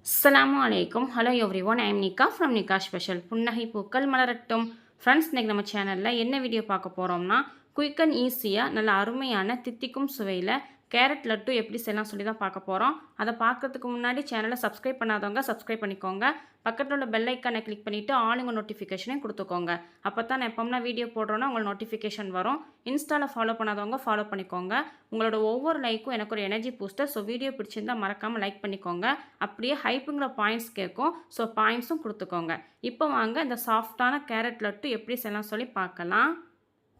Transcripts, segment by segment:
அஸ்ஸலாமு அலைக்கும். Hello everyone, I am nikah from nikah special. புன்னகை பூக்கள் மலரட்டும். ஃப்ரெண்ட்ஸ், இன்றைக்கி நம்ம சேனலில் என்ன வீடியோ பார்க்க போகிறோம்னா, குயிக் அண்ட் ஈஸியாக நல்ல அருமையான தித்திக்கும் சுவையில் கேரட் லட்டு எப்படி செய்யலாம் சொல்லி தான் பார்க்க போகிறோம். அதை பார்க்கறதுக்கு முன்னாடி சேனலை சப்ஸ்கிரைப் பண்ணாதவங்க சப்ஸ்கிரைப் பண்ணிக்கோங்க. பக்கத்தில் உள்ள பெல் ஐக்கானை கிளிக் பண்ணிவிட்டு ஆளுங்க நோட்டிஃபிகேஷனையும் கொடுத்துக்கோங்க. அப்போ தான் நான் எப்போம்னா வீடியோ போடுறோன்னா உங்களுக்கு நோட்டிஃபிகேஷன் வரும். இன்ஸ்டாவில் ஃபாலோ பண்ணாதவங்க ஃபாலோ பண்ணிக்கோங்க. உங்களோட ஒவ்வொரு லைக்கும் எனக்கு ஒரு எனர்ஜி பூஸ்டர். ஸோ வீடியோ பிடிச்சிருந்தால் மறக்காமல் லைக் பண்ணிக்கோங்க. அப்படியே ஹைப்புங்கிற பாயிண்ட்ஸ் கேட்கும். ஸோ பாயிண்ட்ஸும் கொடுத்துக்கோங்க. இப்போ வாங்க இந்த சாஃப்டான கேரட் லட்டு எப்படி செய்யலாம் சொல்லி பார்க்கலாம்.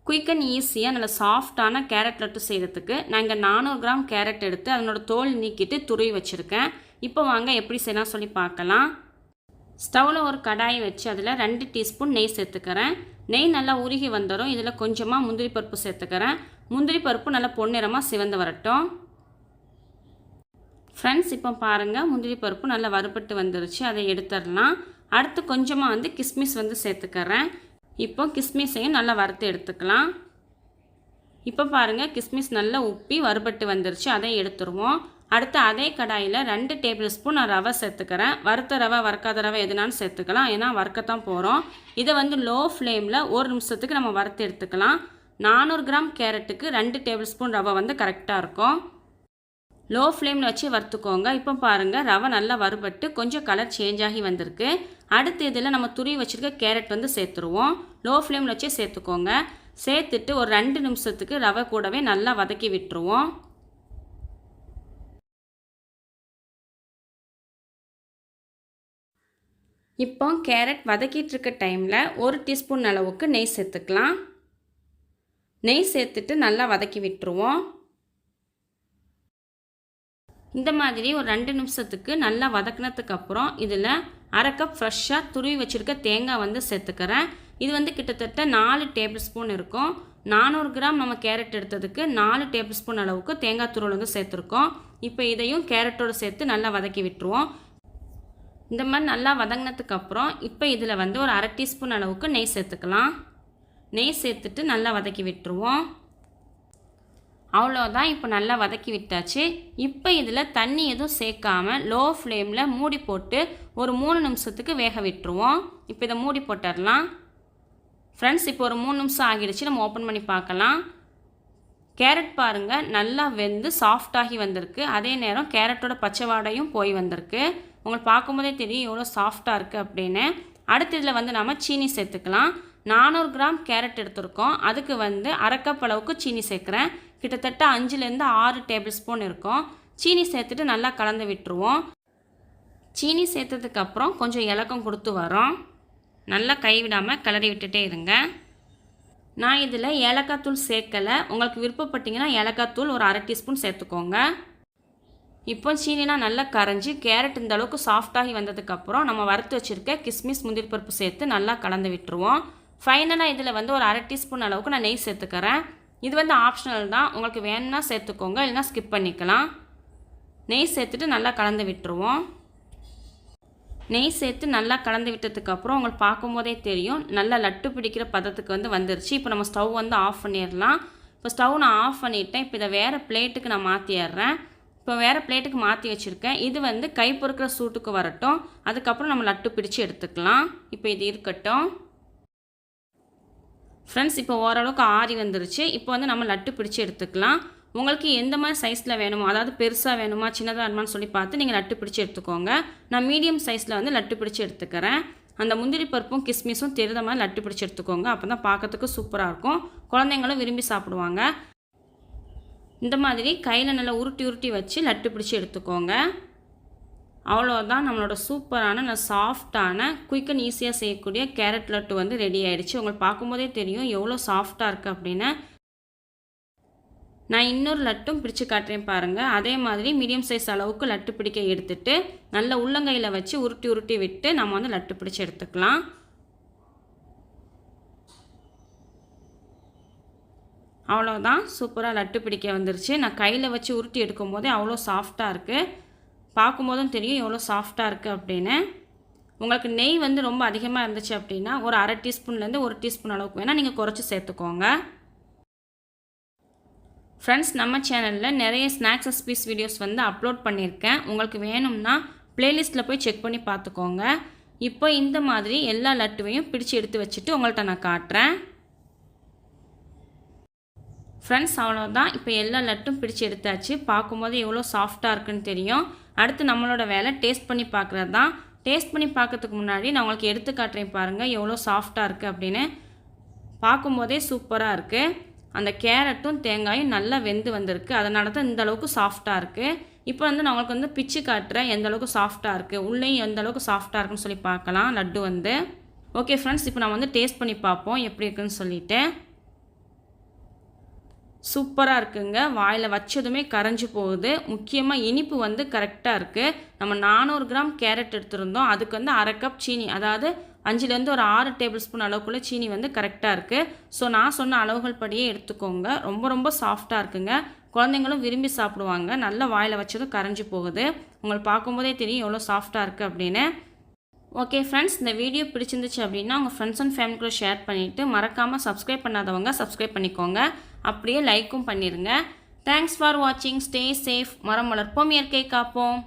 குயிக் அண்ட் ஈஸியாக நல்ல சாஃப்டான கேரட் லட்டு செய்கிறதுக்கு நான் இங்கே 400 கிராம் கேரட் எடுத்து அதனோட தோல் நீக்கிட்டு துருவி வச்சுருக்கேன். இப்போ வாங்க எப்படி செய்யலாம் சொல்லி பார்க்கலாம். ஸ்டவ்வில் ஒரு கடாயை வச்சு அதில் 2 டீஸ்பூன் நெய் சேர்த்துக்கிறேன். நெய் நல்லா உருகி வந்துடும். இதில் கொஞ்சமாக முந்திரி பருப்பு சேர்த்துக்கிறேன். முந்திரி பருப்பு நல்லா பொன்னிறமாக சிவந்து வரட்டும். ஃப்ரெண்ட்ஸ், இப்போ பாருங்கள், முந்திரி பருப்பு நல்லா வறுபட்டு வந்துருச்சு. அதை எடுத்துடலாம். அடுத்து கொஞ்சமாக கிஸ்மிஸ் சேர்த்துக்கிறேன். இப்போ கிஸ்மிஸையும் நல்லா வறுத்து எடுத்துக்கலாம். இப்போ பாருங்கள், கிஸ்மிஸ் நல்லா உப்பி வறுபட்டு வந்துருச்சு. அதை எடுத்துருவோம். அடுத்து அதே கடாயில் 2 டேபிள் ஸ்பூன் நான் ரவை சேர்த்துக்கிறேன். வறுத்த ரவை வறுக்காத ரவை எதுனாலும் சேர்த்துக்கலாம், ஏன்னா வறுக்கத்தான் போகிறோம். இதை லோ ஃப்ளேமில் 1 நிமிஷத்துக்கு நம்ம வறுத்து எடுத்துக்கலாம். 400 கிராம் கேரட்டுக்கு 2 டேபிள் ஸ்பூன் ரவை கரெக்டாக இருக்கும். லோ ஃப்ளேமில் வச்சு வறுத்துக்கோங்க. இப்போ பாருங்கள், ரவை நல்லா வறுபட்டு கொஞ்சம் கலர் சேஞ்ச் ஆகி வந்திருக்கு. அடுத்து இதில் நம்ம துருவி வச்சுருக்க கேரட் சேர்த்துருவோம். லோ ஃப்ளேமில் வச்சே சேர்த்துக்கோங்க. சேர்த்துட்டு ஒரு 2 நிமிஷத்துக்கு ரவை கூடவே நல்லா வதக்கி விட்டுருவோம். இப்போ கேரட் வதக்கிட்டு இருக்க டைமில் 1 டீஸ்பூன் அளவுக்கு நெய் சேர்த்துக்கலாம். நெய் சேர்த்துட்டு நல்லா வதக்கி விட்டுருவோம். இந்த மாதிரி ஒரு 2 நிமிஷத்துக்கு நல்லா வதக்கினதுக்கு அப்புறம் இதில் 1/2 கப் ஃப்ரெஷ்ஷாக துருவி வச்சுருக்க தேங்காய் சேர்த்துக்கிறேன். இது கிட்டத்தட்ட 4 டேபிள் ஸ்பூன் இருக்கும். 400 கிராம் நம்ம கேரட் எடுத்ததுக்கு 4 டேபிள் ஸ்பூன் அளவுக்கு தேங்காய் துருவல் சேர்த்துருக்கோம். இப்போ இதையும் கேரட்டோடு சேர்த்து நல்லா வதக்கி விட்டுருவோம். இந்த மாதிரி நல்லா வதங்கினதுக்கு அப்புறம் இப்போ இதில் ஒரு 1/2 டீஸ்பூன் அளவுக்கு நெய் சேர்த்துக்கலாம். நெய் சேர்த்துட்டு நல்லா வதக்கி விட்டுருவோம். அவ்வளோதான், இப்போ நல்லா வதக்கி விட்டாச்சு. இப்போ இதில் தண்ணி எதுவும் சேர்க்காமல் லோ ஃப்ளேமில் மூடி போட்டு ஒரு 3 நிமிஷத்துக்கு வேக விட்டுருவோம். இப்போ இதை மூடி போட்டுடலாம். ஃப்ரெண்ட்ஸ், இப்போ ஒரு 3 நிமிஷம் ஆகிடுச்சு. நம்ம ஓப்பன் பண்ணி பார்க்கலாம். கேரட் பாருங்கள், நல்லா வெந்து சாஃப்டாகி வந்திருக்கு. அதே நேரம் கேரட்டோட பச்சை வாடையும் போய் வந்திருக்கு. உங்களுக்கு பார்க்கும்போதே தெரியும் எவ்வளோ சாஃப்டாக இருக்குது அப்படின்னு. அடுத்து இதில் நம்ம சீனி சேர்த்துக்கலாம். 400 கிராம் கேரட் எடுத்துருக்கோம். அதுக்கு 1/2 கப் அளவுக்கு சீனி சேர்க்குறேன். கிட்டத்தட்ட 5லேருந்து 6 டேபிள் ஸ்பூன் இருக்கும். சீனி சேர்த்துட்டு நல்லா கலந்து விட்டுருவோம். சீனி சேர்த்ததுக்கப்புறம் கொஞ்சம் இலக்கம் கொடுத்து வரோம். நல்லா கைவிடாமல் கிளறி விட்டுட்டே இருங்க. நான் இதில் ஏலக்காய் தூள் சேர்க்கலை. உங்களுக்கு விருப்பப்பட்டிங்கன்னா ஏலக்காய் தூள் ஒரு 1/2 டீஸ்பூன் சேர்த்துக்கோங்க. இப்போ சீனிலாம் நல்லா கரைஞ்சி கேரட் இந்த அளவுக்கு சாஃப்டாகி வந்ததுக்கப்புறம் நம்ம வறுத்து வச்சுருக்க கிஸ்மிஸ் முந்திரி பருப்பு சேர்த்து நல்லா கலந்து விட்டுருவோம். ஃபைனலாக இதில் ஒரு 1/2 டீஸ்பூன் அளவுக்கு நான் நெய் சேர்த்துக்கிறேன். இது ஆப்ஷனல் தான். உங்களுக்கு வேணும்னா சேர்த்துக்கோங்க, இல்லைனா ஸ்கிப் பண்ணிக்கலாம். நெய் சேர்த்துட்டு நல்லா கலந்து விட்டுருவோம். நெய் சேர்த்து நல்லா கலந்து விட்டதுக்கப்புறம் உங்களுக்கு பார்க்கும்போதே தெரியும் நல்லா லட்டு பிடிக்கிற பதத்துக்கு வந்துருச்சு. இப்போ நம்ம ஸ்டவ் ஆஃப் பண்ணிடலாம். இப்போ ஸ்டவ் நான் ஆஃப் பண்ணிவிட்டேன். இப்போ இதை வேறு பிளேட்டுக்கு நான் மாற்றிடுறேன். இப்போ வேறு பிளேட்டுக்கு மாற்றி வச்சுருக்கேன். இது கை பொறுக்கிற சூட்டுக்கு வரட்டும். அதுக்கப்புறம் நம்ம லட்டு பிடிச்சி எடுத்துக்கலாம். இப்போ இது இருக்கட்டும். ஃப்ரெண்ட்ஸ், இப்போ ஓரளவுக்கு ஆறி வந்துருச்சு. இப்போ நம்ம லட்டு பிடிச்சி எடுத்துக்கலாம். உங்களுக்கு எந்த மாதிரி சைஸில் வேணுமோ, அதாவது பெருசாக வேணுமா சின்னதாக வேணுமான்னு சொல்லி பார்த்து நீங்கள் லட்டு பிடிச்சி எடுத்துக்கோங்க. நான் மீடியம் சைஸில் லட்டு பிடிச்சி எடுத்துக்கிறேன். அந்த முந்திரி பருப்பும் கிஸ்மிஸும் தெரிந்த மாதிரி லட்டு பிடிச்சி எடுத்துக்கோங்க. அப்போ தான் பார்க்கறதுக்கு சூப்பராக இருக்கும். குழந்தைங்களும் விரும்பி சாப்பிடுவாங்க. இந்த மாதிரி கையில் நல்லா உருட்டி உருட்டி வச்சு லட்டு பிடிச்சி எடுத்துக்கோங்க. அவ்வளோதான், நம்மளோட சூப்பரான நல்ல சாஃப்டான குயிக் அண்ட் ஈஸியாக செய்யக்கூடிய கேரட் லட்டு ரெடி ஆகிடுச்சு. உங்களுக்கு பார்க்கும்போதே தெரியும் எவ்வளோ சாஃப்டாக இருக்குது அப்படின்னு. நான் இன்னொரு லட்டும் பிடிச்சி காட்டுறேன் பாருங்கள். அதே மாதிரி மீடியம் சைஸ் அளவுக்கு லட்டு பிடிக்க எடுத்துட்டு நல்ல உள்ளங்கையில் வச்சு உருட்டி உருட்டி விட்டு நம்ம லட்டு பிடிச்சி எடுத்துக்கலாம். அவ்வளோதான், சூப்பராக லட்டு பிடிக்க வந்துருச்சு. நான் கையில் வச்சு உருட்டி எடுக்கும் போதே அவ்வளோ சாஃப்டாக இருக்குது. பார்க்கும்போதும் தெரியும் எவ்வளோ சாஃப்டாக இருக்குது அப்படின்னு. உங்களுக்கு நெய் ரொம்ப அதிகமாக இருந்துச்சு அப்படின்னா ஒரு 1/2 டீஸ்பூன்லேருந்து 1 டீஸ்பூன் அளவுக்கு வேணால் நீங்கள் குறைச்சி சேர்த்துக்கோங்க. ஃப்ரெண்ட்ஸ், நம்ம சேனலில் நிறைய ஸ்நாக்ஸ் ரெசிபீஸ் வீடியோஸ் அப்லோட் பண்ணியிருக்கேன். உங்களுக்கு வேணும்னா பிளேலிஸ்ட்டில் போய் செக் பண்ணி பார்த்துக்கோங்க. இப்போ இந்த மாதிரி எல்லா லட்டுவையும் பிடிச்சு எடுத்து வச்சுட்டு உங்கள்கிட்ட நான் காட்டுறேன். ஃப்ரெண்ட்ஸ் அவ்வளோதான். இப்போ எல்லா லட்டும் பிடிச்சு எடுத்தாச்சு. பார்க்கும்போது எவ்வளோ சாஃப்டாக இருக்குன்னு தெரியும். அடுத்து நம்மளோட வேலை டேஸ்ட் பண்ணி பார்க்குறது தான். டேஸ்ட் பண்ணி பார்க்கறதுக்கு முன்னாடி நான் உங்களுக்கு எடுத்து காட்டுறேன் பாருங்கள் எவ்வளோ சாஃப்டாக இருக்குது அப்படின்னு. பார்க்கும்போதே சூப்பராக இருக்குது. அந்த கேரட்டும் தேங்காயும் நல்லா வெந்து வந்திருக்கு. அதனால தான் இந்த அளவுக்கு சாஃப்டாக இருக்குது. இப்போ வந்து நான் உங்களுக்கு பிச்சு காட்டுறேன் எந்த அளவுக்கு சாஃப்டாக இருக்குது, உள்ளேயும் எந்த அளவுக்கு சாஃப்டாக இருக்குன்னு சொல்லி பார்க்கலாம் லட்டு வந்து. ஓகே ஃப்ரெண்ட்ஸ், இப்போ நான் டேஸ்ட் பண்ணி பார்ப்போம் எப்படி இருக்குன்னு சொல்லிட்டு. சூப்பராக இருக்குங்க. வாயில் வச்சதுமே கரைஞ்சி போகுது. முக்கியமாக இனிப்பு கரெக்டாக இருக்குது. நம்ம 400 கிராம் கேரட் எடுத்துருந்தோம். அதுக்கு 1/2 கப் சீனி, அதாவது 5லேருந்து ஒரு 6 டேபிள் ஸ்பூன் அளவுக்குள்ளே சீனி கரெக்டாக இருக்குது. ஸோ நான் சொன்ன அளவுகள் படியே எடுத்துக்கோங்க. ரொம்ப ரொம்ப சாஃப்டாக இருக்குங்க. குழந்தைங்களும் விரும்பி சாப்பிடுவாங்க. நல்லா வாயில் வச்சதும் கரைஞ்சி போகுது. உங்களுக்கு பார்க்கும்போதே தெரியும் எவ்வளோ சாஃப்டாக இருக்குது அப்படின்னு. ஓகே ஃப்ரெண்ட்ஸ், இந்த வீடியோ பிடிச்சிருந்துச்சு அப்படின்னா உங்கள் ஃப்ரெண்ட்ஸ் அண்ட் ஃபேமிலி கூட ஷேர் பண்ணிவிட்டு மறக்காமல் சப்ஸ்கிரைப் பண்ணாதவங்க சப்ஸ்கிரைப் பண்ணிக்கோங்க. அப்படியே லைக்கும் பண்ணிடுங்க. தேங்க்ஸ் ஃபார் வாட்சிங். Stay safe. மரம் வளர்ப்போம், இயற்கை காப்போம்.